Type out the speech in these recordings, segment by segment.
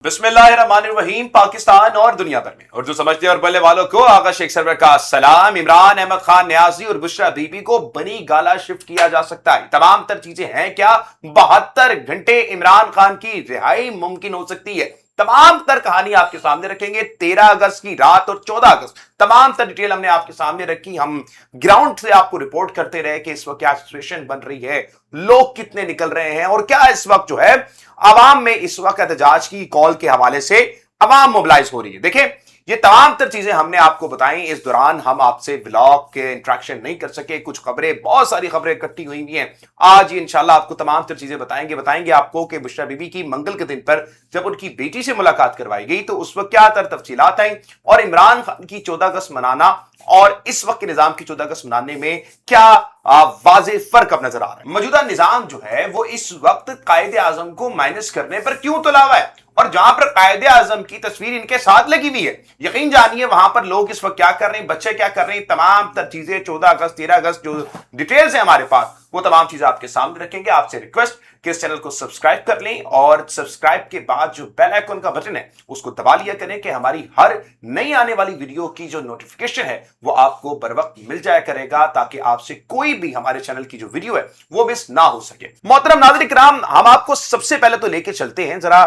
बिस्मिल्लाहिर्रहमानिर्रहीम। पाकिस्तान और दुनिया भर में उर्दू समझते और बोलने वालों को आगा शेख सरवर का सलाम। इमरान अहमद खान न्याजी और बुशरा बीबी को बनी गाला शिफ्ट किया जा सकता है। तमाम तर चीजें हैं क्या? 72 घंटे इमरान खान की रिहाई मुमकिन हो सकती है। तमाम तर कहानी आपके सामने रखेंगे। 13 अगस्त की रात और 14 अगस्त तमाम तर डिटेल हमने आपके सामने रखी। हम ग्राउंड से आपको रिपोर्ट करते रहे कि इस वक्त क्या सिचुएशन बन रही है, लोग कितने निकल रहे हैं और क्या इस वक्त जो है आवाम में इस वक्त एहतजाज की कॉल के हवाले से आवाम मोबिलाइज हो रही है। देखिए, ये तमाम तर चीजें हमने आपको बताई। इस दौरान हम आपसे ब्लॉग के इंटरेक्शन नहीं कर सके। कुछ खबरें, बहुत सारी खबरें इकट्ठी हुई हैं। आज ये इंशाल्लाह आपको तमाम तर चीजें बताएंगे आपको कि बुशरा बीबी की मंगल के दिन पर जब उनकी बेटी से मुलाकात करवाई गई तो उस वक्त क्या तफसीलात आई और इमरान खान की 14 अगस्त मनाना और इस वक्त के निजाम की 14 अगस्त मनाने में क्या वाज़ेह फर्क अब नजर आ रहा है। मौजूदा निजाम जो है वो इस वक्त कायदे आजम को माइनस करने पर क्यों तुला हुआ है और जहां पर कायदे आजम की तस्वीर इनके साथ लगी हुई है, यकीन जानिए वहां पर लोग इस वक्त क्या कर रहे हैं, बच्चे क्या कर रहे हैं, तमाम तर चीजें 14 अगस्त 13 अगस्त जो डिटेल्स है हमारे पास वो तमाम चीजें आपके सामने रखेंगे। आपसे रिक्वेस्ट कि इस चैनल को सब्सक्राइब कर लें और सब्सक्राइब के बाद जो बेल आइकन का बटन है उसको दबा लिया करें कि हमारी हर नई आने वाली वीडियो की जो नोटिफिकेशन है वो आपको बर वक्त मिल जाया करेगा ताकि आपसे कोई भी हमारे चैनल की जो वीडियो है वो मिस ना हो सके। मोहतरम नाज़रीन किराम, हम आपको सबसे पहले तो लेके चलते हैं जरा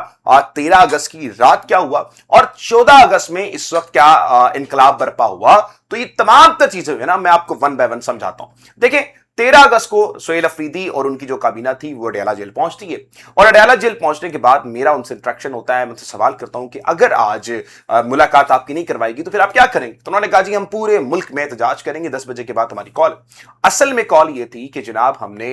13 अगस्त की रात क्या हुआ और 14 अगस्त में इस वक्त क्या इनकलाब बरपा हुआ। तो ये तमाम तर चीजें है ना, मैं आपको वन बाय वन समझाता हूं। देखिए, 13 अगस्त को सुहेल अफरीदी और उनकी जो काबीना थी वो अडयाला जेल पहुंचती है और अडयाला जेल पहुंचने के बाद मेरा उनसे इंटरेक्शन होता है। मैं उनसे सवाल करता हूं कि अगर आज मुलाकात आपकी नहीं करवाएगी तो फिर आप क्या करेंगे? तो उन्होंने कहा जी हम पूरे मुल्क में एहतजाज करेंगे, 10 बजे के बाद हमारी कॉल। असल में कॉल ये थी कि जनाब हमने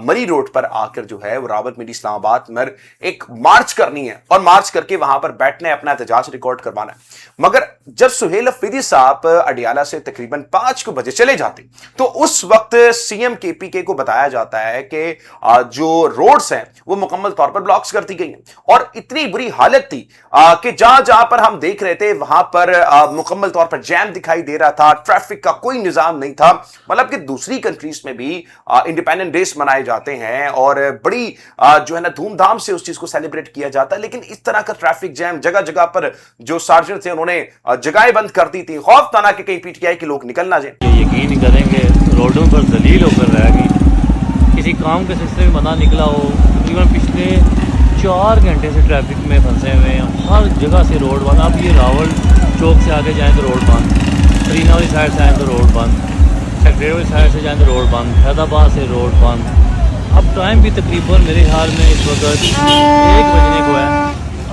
मरी रोड पर आकर जो है वो रावलपिंडी इस्लामाबाद में एक मार्च करनी है और मार्च करके वहां पर बैठना है, अपना एहतजाज रिकॉर्ड करवाना है। मगर जब सुहेल अफरीदी साहब अडयाला से तकरीबन 5 बजे चले जाते तो उस वक्त सीएम केपीके को बताया जाता है कि जो रोड्स हैं वो मुकम्मल तौर पर ब्लॉक्स कर दी गई हैं और इतनी बुरी हालत थी कि जहां जहां पर हम देख रहे थे वहां पर मुकम्मल तौर पर जैम दिखाई दे रहा था, ट्रैफिक का कोई निजाम नहीं था। मतलब कि दूसरी कंट्रीज में भी इंडिपेंडेंस डेज मनाए जाते हैं और बड़ी जो है ना धूमधाम से उस चीज को सेलिब्रेट किया जाता है, लेकिन इस तरह का ट्रैफिक जैम जगह जगह पर जो सार्जेंट थे उन्होंने जगहें बंद कर दी थी, खौफ था ना कि कहीं पीटीआई के लोग निकल ना जाए। यकीन करेंगे रोडों पर दलील होकर रह गई, किसी काम के सिलसिले में मना निकला हो। तकरीबन पिछले 4 घंटे से ट्रैफिक में फंसे हुए हैं, हर जगह से रोड बंद। अब ये रावल चौक से आगे जाएँ तो रोड बंद, सरीना वाली साइड से आएँ तो रोड बंद, सेक्रेटरी वाली साइड से जाएँ तो रोड बंद, फैजाबाद से रोड बंद। अब टाइम भी तकरीबन मेरे ख्याल में इस वक्त 1 बजने को है,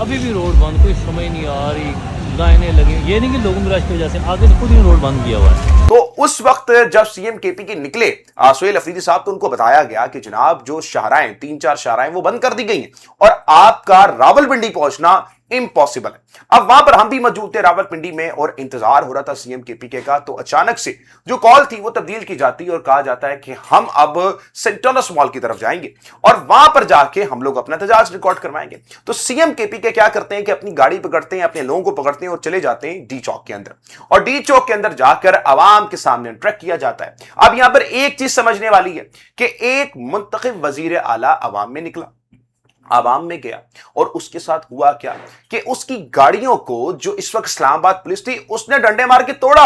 अभी भी रोड बंद, कोई समझ नहीं आ रही, लाइनें लगी। ये नहीं कि लोगों की रश की वजह से, आगे से खुद ही रोड बंद किया हुआ है। तो उस वक्त जब सीएम केपीके निकले सुहेल अफरीदी साहब तो उनको बताया गया कि जनाब जो शाहराएं 3-4 शाहराएं वो बंद कर दी गई हैं और आपका रावलपिंडी पहुंचना इम्पॉसिबल है। अब वहां पर हम भी मौजूद थे रावलपिंडी में और इंतजार हो रहा था सीएम केपीके का। तो अचानक से जो कॉल थी वो तब्दील की जाती है और कहा जाता है कि हम अब सेंट टॉमस मॉल की तरफ जाएंगे और वहां पर जाके हम लोग अपना एहतजाज रिकॉर्ड करवाएंगे। तो सीएम केपीके क्या करते हैं कि अपनी गाड़ी पकड़ते हैं, अपने लोगों को पकड़ते हैं और चले जाते हैं डी चौक के अंदर और डी चौक के अंदर जाकर आवाम के सामने इंटरेक्ट किया जाता है। अब यहां पर एक चीज समझने वाली है कि एक मुंतखब वजीर आला आवाम में निकला, आवाम में गया और उसके साथ हुआ क्या कि उसकी गाड़ियों को जो इस वक्त इस्लामाबाद पुलिस थी उसने डंडे मार के तोड़ा।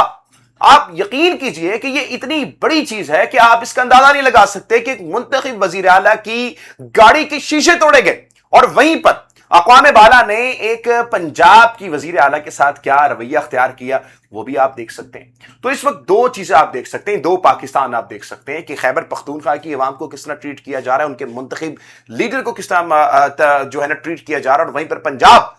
आप यकीन कीजिए कि ये इतनी बड़ी चीज है कि आप इसका अंदाजा नहीं लगा सकते कि एक मुंतखब वजीर आला की गाड़ी के शीशे तोड़े गए और वहीं पर अक़वाम बाला ने एक पंजाब की वजीर आला के साथ क्या रवैया अख्तियार किया वो भी आप देख सकते हैं। तो इस वक्त 2 चीजें आप देख सकते हैं, 2 पाकिस्तान आप देख सकते हैं कि खैबर पख्तूनख्वा की अवाम को किस तरह ट्रीट किया जा रहा है, उनके मुंतखब लीडर को किस तरह जो है ना ट्रीट किया जा रहा है और वहीं पर पंजाब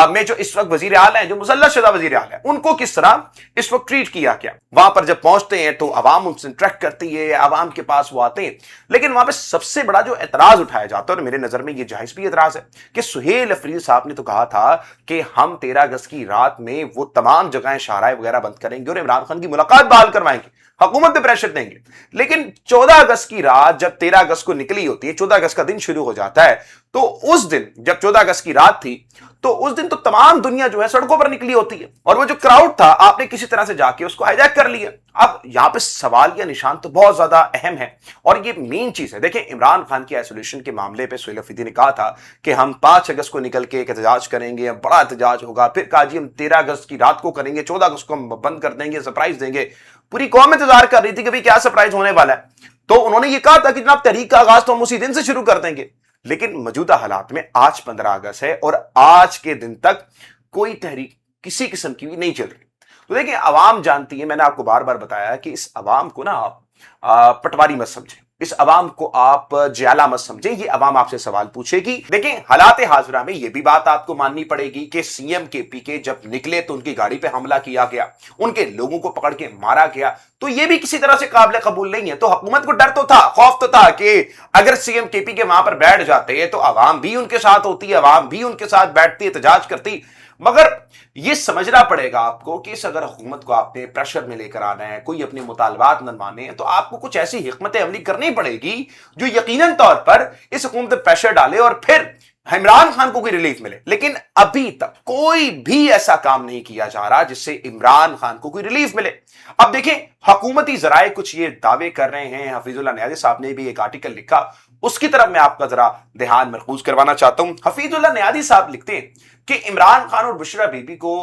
में जो इस वक्त वजीर आला है, जो मुसल्लत शुदा वजीर आला है, उनको किस तरह इस वक्त ट्रीट किया गया। वहां पर जब पहुंचते हैं तो अवाम उनसे इंटरेक्ट करती है, अवाम के पास वो आते हैं, लेकिन वहां पर सबसे बड़ा जो एतराज उठाया जाता है और मेरे नजर में ये जायज भी एतराज है कि सुहेल अफरीदी साहब ने तो कहा था कि हम 13 अगस्त की रात में वो तमाम जगहें शाहराएं वगैरह बंद करेंगे और इमरान खान की मुलाकात बहाल करवाएंगे, हुकूमत पे प्रेशर देंगे। लेकिन 14 अगस्त की रात जब 13 अगस्त को निकली होती है, 14 अगस्त का दिन शुरू हो जाता है, तो उस दिन जब 14 अगस्त की रात थी तो उस दिन तो तमाम दुनिया जो है सड़कों पर निकली होती है और वो जो क्राउड था आपने किसी तरह से जाके उसको हाईजैक कर लिया अब यहां पे सवाल या निशान तो बहुत ज्यादा अहम है और ये मेन चीज है। देखिए, इमरान खान की आइसोलेशन के मामले पे सुहेल अफरीदी ने कहा था कि हम 5 अगस्त को निकल के एक एहतजाज करेंगे, बड़ा एहतजाज होगा, फिर कहा जी हम 13 अगस्त की रात को करेंगे, 14 अगस्त को हम बंद कर देंगे, सरप्राइज देंगे। पूरी कौम इंतजार कर रही थी कि भाई क्या सरप्राइज होने वाला है। तो उन्होंने ये कहा था कि जनाब तहरीक का आगाज तो हम उसी दिन से शुरू कर देंगे। लेकिन मौजूदा हालात में आज 15 अगस्त है और आज के दिन तक कोई तहरीक किसी किस्म की भी नहीं चल रही। तो देखिए, आवाम जानती है, मैंने आपको बार बार बताया कि इस आवाम को ना आप पटवारी मत समझें, इस अवाम को आप ज्याला मत समझें। ये अवाम आपसे सवाल पूछेगी। देखिए, हालात हाजिरा में ये भी बात आपको माननी पड़ेगी कि सीएम केपी के जब निकले तो उनकी गाड़ी पे हमला किया गया, उनके लोगों को पकड़ के मारा गया, तो ये भी किसी तरह से काबिल कबूल नहीं है। तो हुकूमत को डर तो था, खौफ तो था कि अगर सीएम केपी के वहां पर बैठ जाते तो अवाम भी उनके साथ होती, अवाम भी उनके साथ बैठती, एहतजाज करती। मगर यह समझना पड़ेगा आपको कि इस अगर हुकूमत को आपने प्रेशर में लेकर आना है, कोई अपने मुतालबात न माने, तो आपको कुछ ऐसी हिकमत अमली करनी पड़ेगी जो यकीनन तौर पर इस हुकूमत पर प्रेशर डाले और फिर इमरान खान को कोई रिलीफ मिले। लेकिन अभी तक कोई भी ऐसा काम नहीं किया जा रहा जिससे इमरान खान को कोई रिलीफ मिले। अब देखें, हुकूमती जराए कुछ ये दावे कर रहे हैं, हफीजुल्लाह नियाज़ी साहब ने भी एक आर्टिकल लिखा, उसकी तरफ मैं आपका जरा ध्यान मरकूज करवाना चाहता हूं। हफीजुल्लाह नियाज़ी साहब लिखते हैं कि इमरान खान और बुशरा बीबी को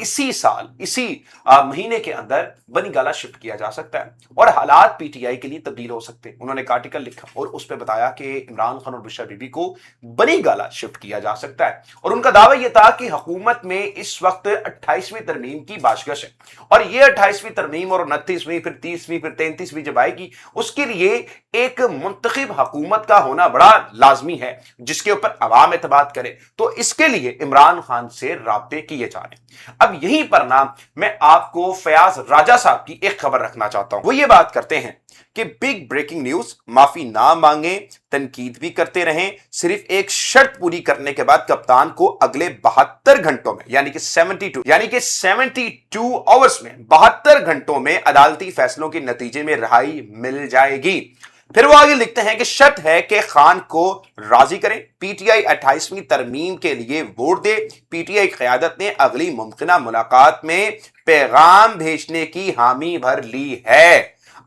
इसी साल इसी महीने के अंदर बनी गाला शिफ्ट किया जा सकता है और हालात पीटीआई के लिए तब्दील हो सकते हैं। उन्होंने एक आर्टिकल लिखा और उस पर बताया कि इमरान खान और बुशरा बीबी को बनी गाला शिफ्ट किया जा सकता है और उनका दावा यह था कि हुकूमत में इस वक्त 28वीं तरमीम की बाशगश है और यह 28वीं तरमीम और 29वीं फिर 30वीं फिर 33वीं जब आएगी उसके लिए एक मुंतखब हुकूमत का होना बड़ा लाजमी है जिसके ऊपर अवाम एतबार करे। तो इसके लिए इमरान खान से राब्ते किए जा रहे हैं। अब यहीं पर ना मैं आपको फयाज राजा साहब की एक खबर रखना चाहता हूं। वो ये बात करते हैं कि बिग ब्रेकिंग न्यूज, माफी ना मांगे, तनकीद भी करते रहें, सिर्फ एक शर्त पूरी करने के बाद कप्तान को अगले 72 घंटों में यानी कि 72 आवर्स में 72 घंटों में अदालती फैसलों के नतीजे में रिहाई मिल जाएगी। फिर वो आगे लिखते हैं कि शर्त है कि खान को राजी करें, पीटीआई 28वीं तरमीम के लिए वोट दे। पीटीआई क़यादत ने अगली मुमकिना मुलाकात में पैगाम भेजने की हामी भर ली है।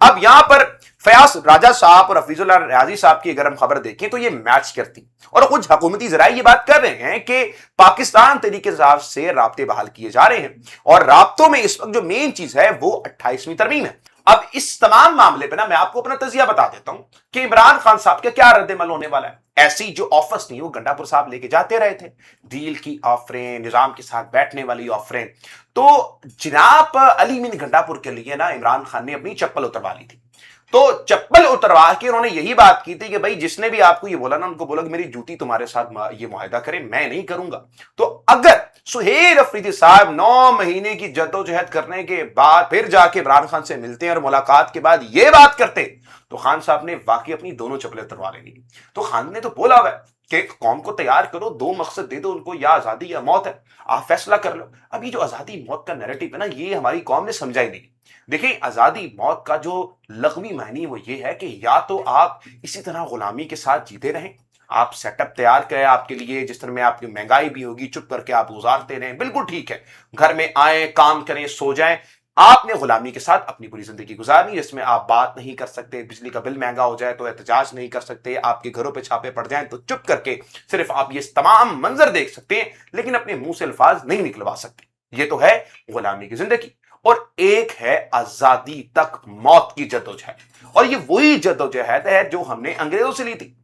अब यहां पर फयाज राजा साहब और हफीजुल्लाह नियाज़ी साहब की अगर हम खबर देखें तो ये मैच करती और कुछ हुकूमती जराए ये बात कर रहे हैं कि पाकिस्तान तरीके से राब्ते बहाल किए जा रहे हैं और राब्तों में इस वक्त जो मेन चीज है वो 28वीं तरमीम है। अब इस तमाम मामले पे ना मैं आपको अपना तजिया बता देता हूं कि इमरान खान साहब का क्या रद्द अमल होने वाला है। ऐसी जो ऑफर्स नहीं वो गंडापुर साहब लेके जाते रहे थे, डील की ऑफरें, निजाम के साथ बैठने वाली ऑफरें, तो जनाब अली मीन गंडापुर के लिए ना इमरान खान ने अपनी चप्पल उतरवा ली थी। तो चप्पल उतरवा के उन्होंने यही बात की थी कि भाई जिसने भी आपको ये बोला ना उनको बोला कि मेरी जूती तुम्हारे साथ ये मुआहिदा करे, मैं नहीं करूंगा। तो अगर सुहेल अफरीदी साहब 9 महीने की जद्दोजहद करने के बाद फिर जाके इमरान खान से मिलते हैं और मुलाकात के बाद ये बात करते तो खान साहब ने वाकई अपनी दोनों चप्पलें उतरवा लेनी। तो खान ने तो बोला हुआ है कि कौम को तैयार करो, 2 मकसद दे दो उनको, या आजादी या मौत है, आप फैसला कर लो। अब ये जो आजादी मौत का नैरेटिव है ना ये हमारी कौम ने समझा ही नहीं। देखिए, आजादी मौत का जो लग़वी मायने वो ये है कि या तो आप इसी तरह गुलामी के साथ जीते रहें, आप सेटअप तैयार करें आपके लिए, जिस तरह में आपकी महंगाई भी होगी, चुप करके आप गुजारते रहें, बिल्कुल ठीक है, घर में आए, काम करें, सो जाएं। आपने गुलामी के साथ अपनी पूरी जिंदगी गुजारनी, जिसमें आप बात नहीं कर सकते, बिजली का बिल महंगा हो जाए तो एहतजाज नहीं कर सकते, आपके घरों पे छापे पड़ जाएं तो चुप करके सिर्फ आप ये तमाम मंजर देख सकते हैं लेकिन अपने मुंह से अल्फाज नहीं निकलवा सकते। ये तो है गुलामी की जिंदगी। और एक है आजादी तक मौत की जद्दोजहद और ये वही जद्दोजहद है जो हमने अंग्रेजों से ली थी।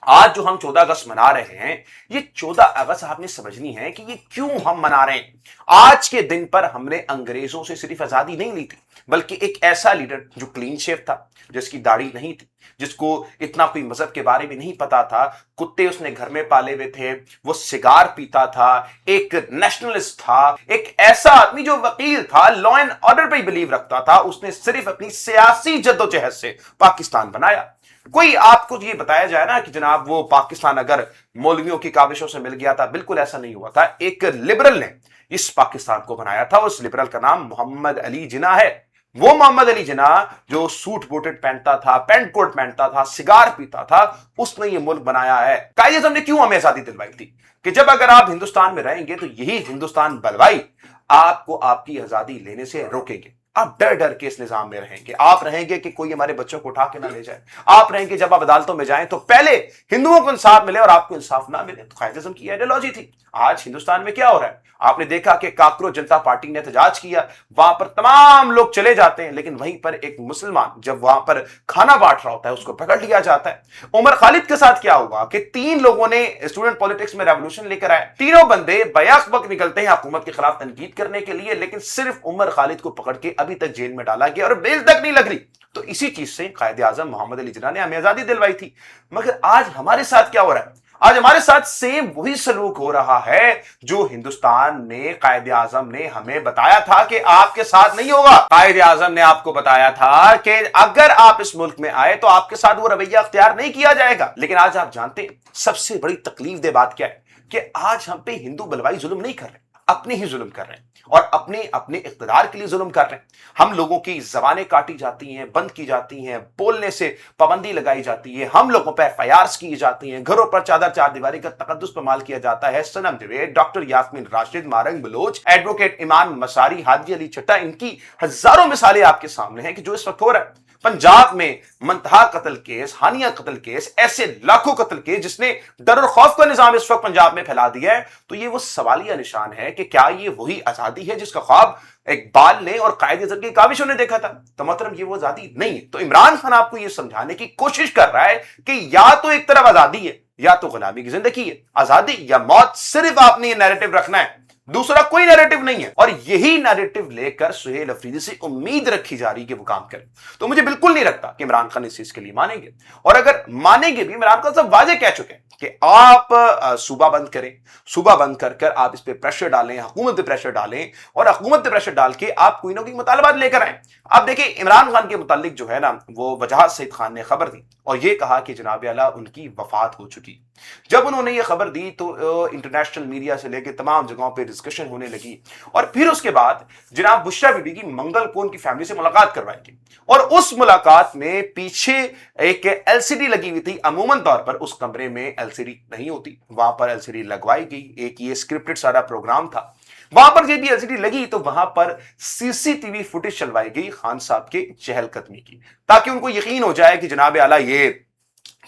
आज जो हम 14 अगस्त मना रहे हैं ये 14 अगस्त आपने समझनी है कि ये क्यों हम मना रहे हैं। आज के दिन पर हमने अंग्रेजों से सिर्फ आजादी नहीं ली थी बल्कि एक ऐसा लीडर जो क्लीन शेव था, जिसकी दाढ़ी नहीं थी, जिसको इतना कोई मजहब के बारे में नहीं पता था, कुत्ते उसने घर में पाले हुए थे, वो सिगार पीता था, एक नेशनलिस्ट था, एक ऐसा आदमी जो वकील था, लॉ एंड ऑर्डर पे बिलीव रखता था। उसने सिर्फ अपनी सियासी जद्दोजहद से पाकिस्तान बनाया। कोई आपको ये बताया जाए ना कि जनाब वो पाकिस्तान अगर मौलवियों की काविशों से मिल गया था, बिल्कुल ऐसा नहीं हुआ था। एक लिबरल ने इस पाकिस्तान को बनाया था, उस लिबरल का नाम मोहम्मद अली जिन्ना है। वो मोहम्मद अली जिन्ना जो सूट बूटेड पहनता था, पैंट कोट पहनता था, सिगार पीता था, उसने ये मुल्क बनाया है। कायदे आज़म ने क्यों हमें आजादी दिलवाई थी कि जब अगर आप हिंदुस्तान में रहेंगे तो यही हिंदुस्तान बलवाई आपको आपकी आजादी लेने से रोकेंगे। आप डर डर के इस निजाम में रहेंगे, आप रहेंगे कि कोई हमारे बच्चों को उठा के ना ले जाए, आप रहेंगे जब आप अदालतों में जाएं तो पहले हिंदुओं को इंसाफ मिले और आपको इंसाफ ना मिले। तो कायदे आज़म की आइडियोलॉजी थी। आज हिंदुस्तान में क्या हो रहा है, आपने देखा कि काकरोच जनता पार्टी ने एहतजाज किया, वहां पर तमाम लोग चले जाते हैं, लेकिन वहीं पर एक मुसलमान जब वहां पर खाना बांट रहा होता है उसको पकड़ लिया जाता है। उमर खालिद के साथ क्या हुआ कि 3 लोगों ने स्टूडेंट पॉलिटिक्स में रेवोल्यूशन लेकर आए, तीनों बंदे बैक वक्त निकलते हैं हुकूमत के खिलाफ तनकीद करने के लिए, लेकिन सिर्फ उमर खालिद को पकड़ के अभी तक जेल में डाला गया और बेल तक नहीं लग रही। तो इसी चीज से कायदे आजम मोहम्मद अली जिन्ना ने हमें आजादी दिलवाई थी। मगर आज हमारे साथ क्या हो रहा है, आज हमारे साथ सेम वही सलूक हो रहा है जो हिंदुस्तान ने कायदे आजम ने हमें बताया था कि आपके साथ नहीं होगा। कायदे आजम ने आपको बताया था कि अगर आप इस मुल्क में आए तो आपके साथ वो रवैया अख्तियार नहीं किया जाएगा। लेकिन आज आप जानते हैं सबसे बड़ी तकलीफ दे बात क्या है कि आज हम पे हिंदू बलवाई जुल्म नहीं कर रहे, अपने ही जुल्म कर रहे हैं और अपने अपने इख्तिदार के लिए जुल्म कर रहे हैं। हम लोगों की जबानें काटी जाती हैं, बंद की जाती हैं, बोलने से पाबंदी लगाई जाती है, हम लोगों पर एफआईआर्स की जाती हैं, घरों पर चादर चार दीवारी का तकद्दुस पामाल किया जाता है। सनम जवेद, डॉक्टर यास्मीन राशिद, मारंग बलोच, एडवोकेट इमाम मसारी, हादी अली चट्टा, इनकी हजारों मिसालें आपके सामने हैं कि जो इस वक्त हो रहा है। पंजाब में मंतहा कत्ल केस, हानिया कत्ल केस, ऐसे लाखों कत्ल केस जिसने डर और खौफ का निजाम इस वक्त पंजाब में फैला दिया है। तो ये वो सवालिया निशान है कि क्या ये वही आजादी है जिसका ख्वाब इकबाल ने और कायदे आज़म की काविशों ने देखा था? तो मतलब ये वो आजादी नहीं है। तो इमरान खान आपको ये समझाने की कोशिश कर रहा है कि या तो एक तरफ आजादी है या तो गुलामी की जिंदगी है, आजादी या मौत, सिर्फ आपने ये नैरेटिव रखना है, दूसरा कोई नैरेटिव नहीं है। और यही नैरेटिव लेकर सुहेल अफरीदी से उम्मीद रखी जा रही है कि वो काम करे। तो मुझे बिल्कुल नहीं लगता कि इमरान खान इस चीज के लिए मानेंगे, और अगर मानेंगे भी, इमरान खान साहब वाजे कह चुके हैं कि आप सूबा बंद करें, सूबा बंद कर कर आप इस पे प्रेशर डालें, हुकूमत पे प्रेशर डालें, और हुकूमत पे प्रेशर डाल के आप कोई ना कोई मुतालबात लेकर आए। आप देखिए इमरान खान के मुतालिक जो है ना, वो वजह सईद खान ने खबर दी और ये कहा कि जनाब आला उनकी वफात हो चुकी। जब उन्होंने ये खबर दी तो इंटरनेशनल मीडिया से लेकर तमाम जगहों पे डिस्कशन होने लगी, और फिर उसके बाद जनाब बुशरा बीबी की मंगल को उनकी फैमिली से मुलाकात करवाई गई, और उस मुलाकात में पीछे एक एलसीडी लगी हुई थी। अमूमन तौर पर उस कमरे में एलसीडी नहीं होती, वहां पर एलसीडी लगवाई गई। एक ये स्क्रिप्टेड सारा प्रोग्राम था, वहां पर जब भी एलसीडी लगी तो वहां पर सीसीटीवी फुटेज चलवाई गई खान साहब के चहलकदमी की, ताकि उनको यकीन हो जाए कि जनाब आला ये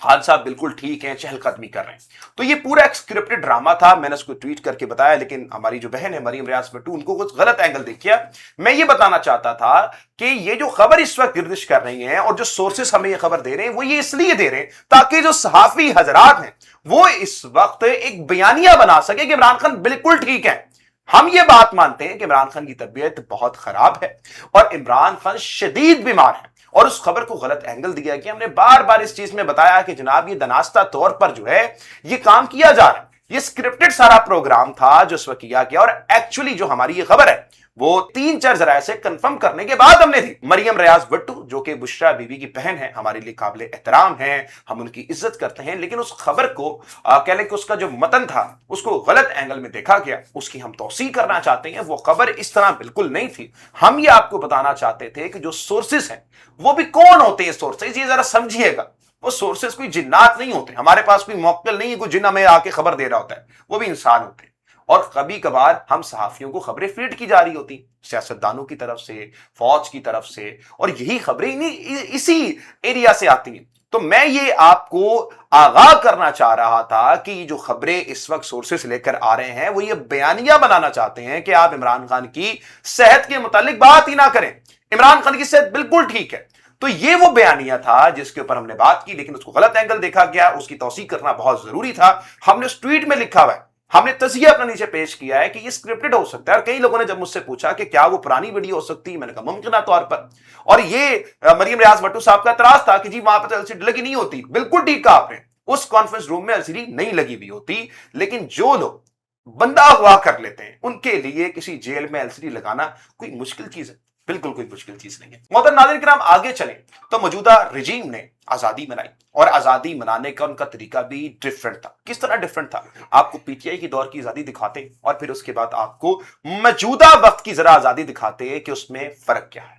खान साहब बिल्कुल ठीक हैं, चहलकदमी कर रहे हैं। तो ये पूरा एक स्क्रिप्टेड ड्रामा था, मैंने उसको ट्वीट करके बताया, लेकिन हमारी जो बहन है मरियम रियाज भट्टू, उनको कुछ गलत एंगल देखिए। मैं ये बताना चाहता था कि ये जो खबर इस वक्त गिरदिश कर रही है और जो सोर्सेस हमें ये खबर दे रहे हैं, वो ये इसलिए दे रहे हैं ताकि जो सहाफी हजरात हैं वो इस वक्त एक बयानिया बना सके कि इमरान खान बिल्कुल ठीक है। हम ये बात मानते हैं कि इमरान खान की तबीयत बहुत खराब है और इमरान खान शदीद बीमार है, और उस खबर को गलत एंगल दिया गया। हमने बार बार इस चीज में बताया कि जनाब ये दनास्ता तौर पर जो है ये काम किया जा रहा है, ये स्क्रिप्टेड सारा प्रोग्राम था जो इस वक्त किया गया। और एक्चुअली जो हमारी ये खबर है वो 3-4 जराये से कंफर्म करने के बाद हमने दी। मरियम रियाज भट्टू जो कि बुशरा बीबी की बहन है, हमारे लिए काबिल एहतराम है, हम उनकी इज्जत करते हैं, लेकिन उस खबर को कह लें कि उसका जो मतन था उसको गलत एंगल में देखा गया, उसकी हम तौसीह करना चाहते हैं। वो खबर इस तरह बिल्कुल नहीं थी। हम ये आपको बताना चाहते थे कि जो सोर्सेस हैं वो भी कौन होते हैं सोर्सेस, ये जरा समझिएगा। वो सोर्सेस कोई जिन्नात नहीं होते, हमारे पास कोई मौक्किल नहीं है कोई जिन हमें आके खबर दे रहा होता है, वो भी इंसान होते हैं। और कभी कभार हम सहाफियों को खबरें फीड की जा रही होती सियासतदानों की तरफ से, फौज की तरफ से, और यही खबरें इसी एरिया से आती हैं। तो मैं ये आपको आगाह करना चाह रहा था कि जो खबरें इस वक्त सोर्सेस लेकर आ रहे हैं वो ये बयानिया बनाना चाहते हैं कि आप इमरान खान की सेहत के मुतालिक बात ही ना करें। इमरान खान की सेहत बिल्कुल ठीक है। तो ये वो बयानिया था जिसके ऊपर हमने बात की, लेकिन उसको गलत एंगल देखा गया, उसकी तौसीह करना बहुत जरूरी था। हमने उस ट्वीट में लिखा हुआ है, हमने तज़किया अपना नीचे पेश किया है कि ये स्क्रिप्टेड हो सकता है। और कई लोगों ने जब मुझसे पूछा कि क्या वो पुरानी वीडियो हो सकती है, मैंने कहा मुमकिन तौर पर। और ये मरियम रियाज भट्टू साहब का एतराज था कि जी वहां पर एलसीडी लगी नहीं होती। बिल्कुल ठीक कहा आपने, उस कॉन्फ्रेंस रूम में एलसीडी नहीं लगी हुई होती, लेकिन जो लोग बंदा अगवा कर लेते हैं उनके लिए किसी जेल में एलसीडी लगाना कोई मुश्किल चीज है? बिल्कुल कोई मुश्किल चीज नहीं है। मोहतरम नाज़रीन किराम, आगे चलें तो मौजूदा रजीम ने आजादी मनाई, और आजादी मनाने का उनका तरीका भी डिफरेंट था। किस तरह डिफरेंट था, आपको पीटीआई की दौर की आजादी दिखाते और फिर उसके बाद आपको मौजूदा वक्त की जरा आजादी दिखाते कि उसमें फर्क क्या है।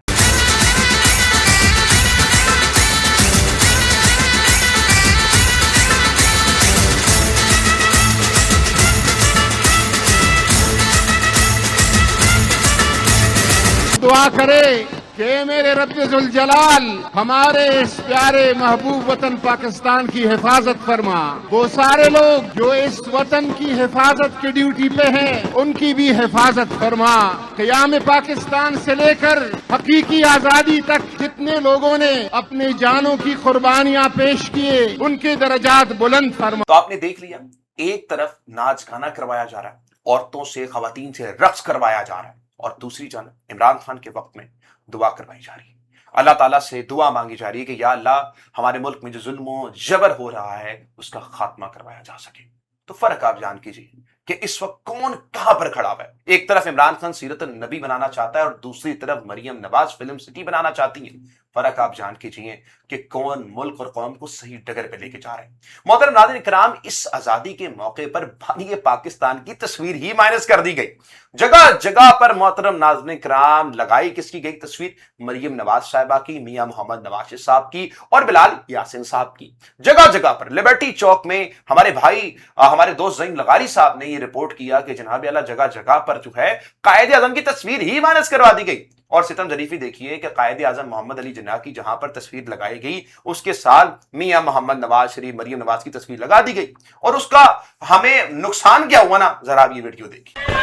दुआ करें کہ میرے رب ذل جلال ہمارے اس پیارے محبوب وطن پاکستان کی حفاظت فرما. وہ سارے لوگ جو اس وطن کی حفاظت کی ڈیوٹی پہ ہیں ان کی بھی حفاظت فرما. قیام پاکستان سے لے کر حقیقی آزادی تک جتنے لوگوں نے اپنی جانوں کی قربانیاں پیش کیے ان کے درجات بلند فرما. تو آپ نے دیکھ لیا، ایک طرف ناچ گانا کروایا جا رہا ہے، عورتوں سے خواتین سے رقص کروایا جا رہا ہے، اور دوسری جانب عمران خان کے وقت میں دعا کروائی جا رہی ہے. اللہ تعالیٰ سے دعا مانگی جا رہی ہے کہ یا اللہ ہمارے ملک میں جو ظلم و جبر ہو رہا ہے اس کا خاتمہ کروایا جا سکے. تو فرق آپ جان کیجیے کہ اس وقت کون کہاں پر کھڑا ہوا ہے. ایک طرف عمران خان سیرت النبی بنانا چاہتا ہے اور دوسری طرف مریم نواز فلم سٹی بنانا چاہتی ہیں. فرق آپ جان کیجیے کہ کون ملک اور قوم کو صحیح ڈگر پہ لے کے جا رہے ہیں. محترم ناظرین کرام، اس آزادی کے موقع پر بانی پاکستان کی تصویر ہی مائنس کر دی گئی. جگہ جگہ پر محترم ناظرین کرام لگائی کس کی گئی تصویر؟ مریم نواز صاحبہ کی، میاں محمد نواز صاحب کی اور بلال یاسین صاحب کی. جگہ جگہ پر لبرٹی چوک میں ہمارے بھائی ہمارے دوست زعیم لغاری صاحب نے یہ رپورٹ کیا کہ جناب اعلیٰ جگہ جگہ پر جو ہے قائد اعظم کی تصویر ہی مائنس کروا دی گئی. اور ستم ظریفی دیکھیے کہ قائد اعظم محمد علی جناح کی جہاں پر تصویر لگائی گئی اس کے ساتھ میاں محمد نواز شریف مریم نواز کی تصویر لگا دی گئی. اور اس کا ہمیں نقصان کیا ہوا نا، ذرا آپ یہ ویڈیو دیکھیے.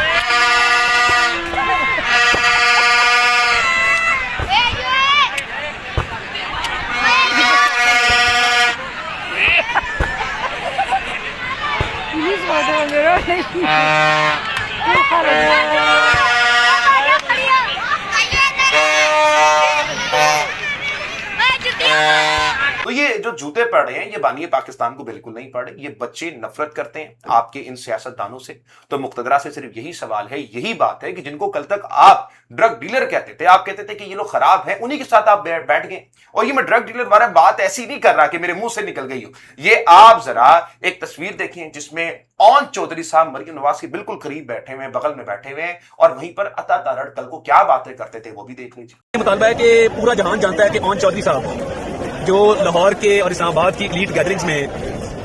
تو یہ جو جوتے پڑ رہے ہیں یہ بانی پاکستان کو بالکل نہیں پڑ رہے. یہ بچے نفرت کرتے ہیں آپ کے ان سیاستدانوں سے. تو مقتدرہ سے صرف یہی سوال ہے، یہی بات ہے کہ جن کو کل تک آپ ڈرگ ڈیلر کہتے تھے، آپ کہتے تھے کہ یہ لوگ خراب ہیں، انہی کے ساتھ آپ بیٹھ گئے. اور یہ میں ڈرگ ڈیلر بارے بات ایسی نہیں کر رہا کہ میرے منہ سے نکل گئی ہو. یہ آپ ذرا ایک تصویر دیکھیں جس میں اون چودھری صاحب مریم نواز کے بالکل قریب بیٹھے ہوئے ہیں، بغل میں بیٹھے ہوئے ہیں، اور وہیں پر عطا تارڑ کل کو کیا باتیں کرتے تھے وہ بھی دیکھ لیجیے. مطالبہ ہے کہ پورا جہان جانتا ہے کہ اون چودھری صاحب جو لاہور کے اور اسلام آباد کی لیڈ گیدرنگز میں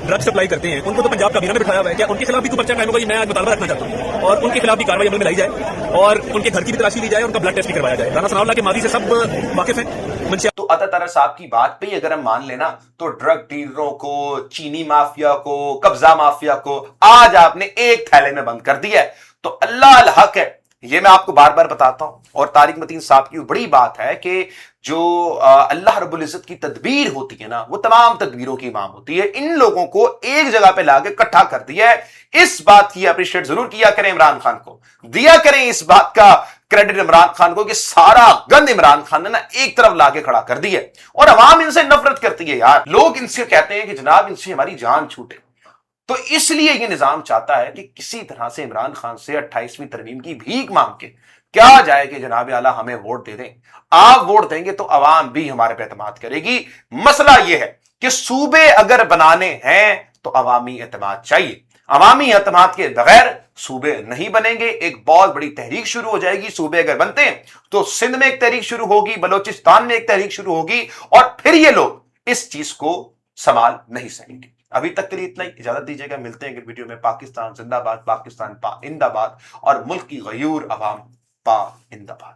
ڈرگ سپلائی کرتے ہیں، ان کو تو پنجاب کابینہ میں بٹھایا ہوا ہے. کیا ان کے خلاف بھی کوئی پرچہ قائم ہوگا؟ میں آج مطالبہ رکھنا چاہتا ہوں اور ان کے خلاف بھی کارروائی عمل میں لائی جائے اور ان کے گھر کی بھی تلاشی لی جائے اور ان کا بلڈ ٹیسٹ بھی کروایا جائے. رانا ثناء اللہ کے ماضی سے سب واقف ہیں. تو عطا تارڑ صاحب کی بات پہ اگر ہم مان لینا تو ڈرگ ڈیلروں کو، چینی مافیا کو، قبضہ مافیا کو آج آپ نے ایک تھیلے میں بند کر دیا ہے. تو اللہ الحق ہے، یہ میں آپ کو بار بار بتاتا ہوں. اور طارق متین صاحب کی بڑی بات ہے کہ جو اللہ رب العزت کی تدبیر ہوتی ہے نا وہ تمام تدبیروں کی امام ہوتی ہے. ان لوگوں کو ایک جگہ پہ لا کے اکٹھا کر دیا ہے. اس بات کی اپریشیٹ ضرور کیا کریں عمران خان کو، دیا کریں اس بات کا کریڈٹ عمران خان کو کہ سارا گند عمران خان نے نا ایک طرف لا کے کھڑا کر دیا ہے. اور عوام ان سے نفرت کرتی ہے یار. لوگ ان سے کہتے ہیں کہ جناب ان سے ہماری جان چھوٹے. تو اس لیے یہ نظام چاہتا ہے کہ کسی طرح سے عمران خان سے 28ویں ترمیم کی بھیک مانگ کے کیا جائے کہ جناب اعلیٰ ہمیں ووٹ دے دیں. آپ ووٹ دیں گے تو عوام بھی ہمارے پہ اعتماد کرے گی. مسئلہ یہ ہے کہ صوبے اگر بنانے ہیں تو عوامی اعتماد چاہیے. عوامی اعتماد کے بغیر صوبے نہیں بنیں گے. ایک بہت بڑی تحریک شروع ہو جائے گی. صوبے اگر بنتے ہیں تو سندھ میں ایک تحریک شروع ہوگی، بلوچستان میں ایک تحریک شروع ہوگی، اور پھر یہ لوگ اس چیز کو سنبھال نہیں سکیں گے. ابھی تک کے لیے اتنا ہی. اجازت دیجیے گا، ملتے ہیں ویڈیو میں. پاکستان زندہ باد، پاکستان پائندہ باد، اور ملک کی غیور عوام پائندہ باد.